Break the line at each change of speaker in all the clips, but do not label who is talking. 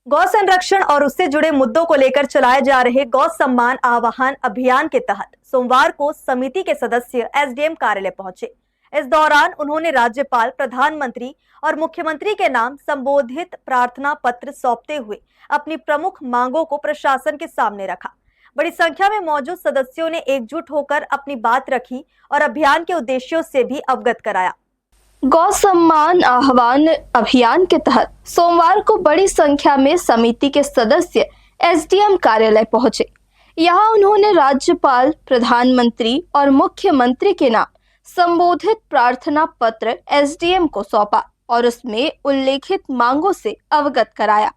गौ संरक्षण और उससे जुड़े मुद्दों को लेकर चलाए जा रहे गौ सम्मान आह्वान अभियान के तहत सोमवार को समिति के सदस्य एसडीएम कार्यालय पहुंचे। इस दौरान उन्होंने राज्यपाल, प्रधानमंत्री और मुख्यमंत्री के नाम संबोधित प्रार्थना पत्र सौंपते हुए अपनी प्रमुख मांगों को प्रशासन के सामने रखा। बड़ी संख्या में मौजूद सदस्यों ने एकजुट होकर अपनी बात रखी और अभियान के उद्देश्यों से भी अवगत कराया।
गौ सम्मान आह्वान अभियान के तहत सोमवार को बड़ी संख्या में समिति के सदस्य एसडीएम कार्यालय पहुंचे। यहां उन्होंने राज्यपाल, प्रधानमंत्री और मुख्यमंत्री के नाम संबोधित प्रार्थना पत्र एसडीएम को सौंपा और उसमें उल्लेखित मांगों से अवगत कराया।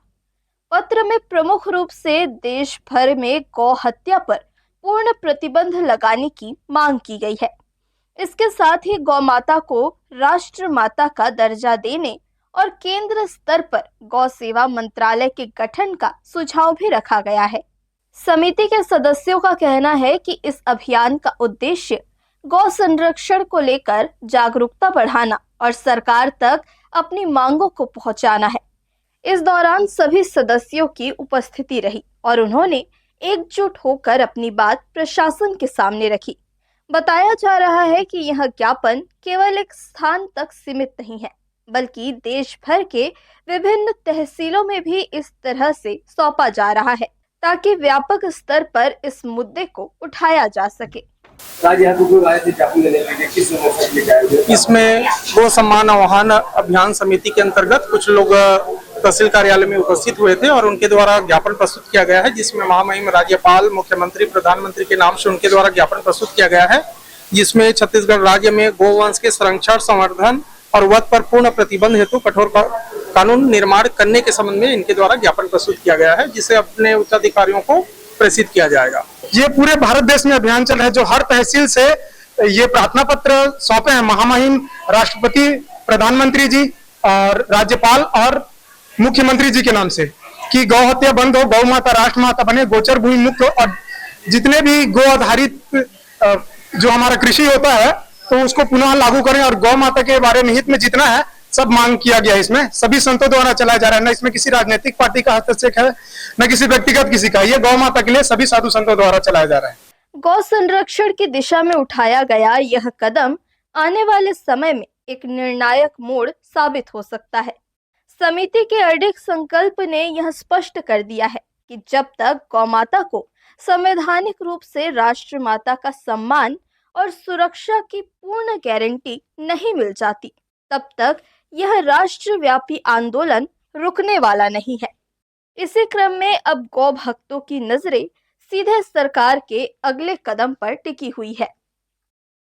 पत्र में प्रमुख रूप से देश भर में गौ हत्या पर पूर्ण प्रतिबंध लगाने की मांग की गई है। इसके साथ ही गौ माता को राष्ट्र माता का दर्जा देने और केंद्र स्तर पर गौ सेवा मंत्रालय के गठन का सुझाव भी रखा गया है। समिति के सदस्यों का कहना है कि इस अभियान का उद्देश्य गौ संरक्षण को लेकर जागरूकता बढ़ाना और सरकार तक अपनी मांगों को पहुंचाना है। इस दौरान सभी सदस्यों की उपस्थिति रही और उन्होंने एकजुट होकर अपनी बात प्रशासन के सामने रखी। बताया जा रहा है कि यह ज्ञापन केवल एक स्थान तक सीमित नहीं है, बल्कि देश भर के विभिन्न तहसीलों में भी इस तरह से सौंपा जा रहा है ताकि व्यापक स्तर पर इस मुद्दे को उठाया जा सके।
इसमें गौ सम्मान आह्वान अभियान समिति के अंतर्गत कुछ लोग तहसील कार्यालय में उपस्थित हुए थे और उनके द्वारा ज्ञापन प्रस्तुत किया गया है, जिसमें महामहिम राज्यपाल, मुख्यमंत्री, प्रधानमंत्री के नाम से उनके द्वारा ज्ञापन प्रस्तुत किया गया है, जिसमें छत्तीसगढ़ राज्य में गोवंश के संरक्षण, संवर्धन और वध पर पूर्ण प्रतिबंध हेतु कठोर कानून निर्माण करने के संबंध में इनके द्वारा ज्ञापन प्रस्तुत किया गया है, जिसे अपने उच्चाधिकारियों को प्रेषित किया जाएगा।
ये पूरे भारत देश में अभियान चल रहा है, जो हर तहसील से ये प्रार्थना पत्र सौंपे हैं महामहिम राष्ट्रपति, प्रधानमंत्री जी और राज्यपाल और मुख्यमंत्री जी के नाम से कि गौ हत्या बंद हो, गौ माता राष्ट्र माता बने, गोचर भूमि मुक्त हो और जितने भी गौ आधारित जो हमारा कृषि होता है तो उसको पुनः लागू करें और गौ माता के बारे में हित में जितना है सब मांग किया गया है। इसमें सभी संतों द्वारा चलाया जा रहा है, न इसमें किसी राजनीतिक पार्टी का हस्तक्षेप है न किसी व्यक्तिगत किसी का। ये गौ माता के लिए सभी साधु संतों द्वारा चलाया जा रहा है।
गौ संरक्षण की दिशा में उठाया गया यह कदम आने वाले समय में एक निर्णायक मोड़ साबित हो सकता है। समिति के अडिग संकल्प ने यह स्पष्ट कर दिया है कि जब तक गौ माता को संवैधानिक रूप से राष्ट्र माता का सम्मान और सुरक्षा की पूर्ण गारंटी नहीं मिल जाती, तब तक यह राष्ट्रव्यापी आंदोलन रुकने वाला नहीं है। इसी क्रम में अब गौ भक्तों की नजरें सीधे सरकार के अगले कदम पर टिकी हुई है।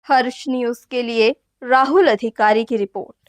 हर्ष न्यूज के लिए राहुल अधिकारी की रिपोर्ट।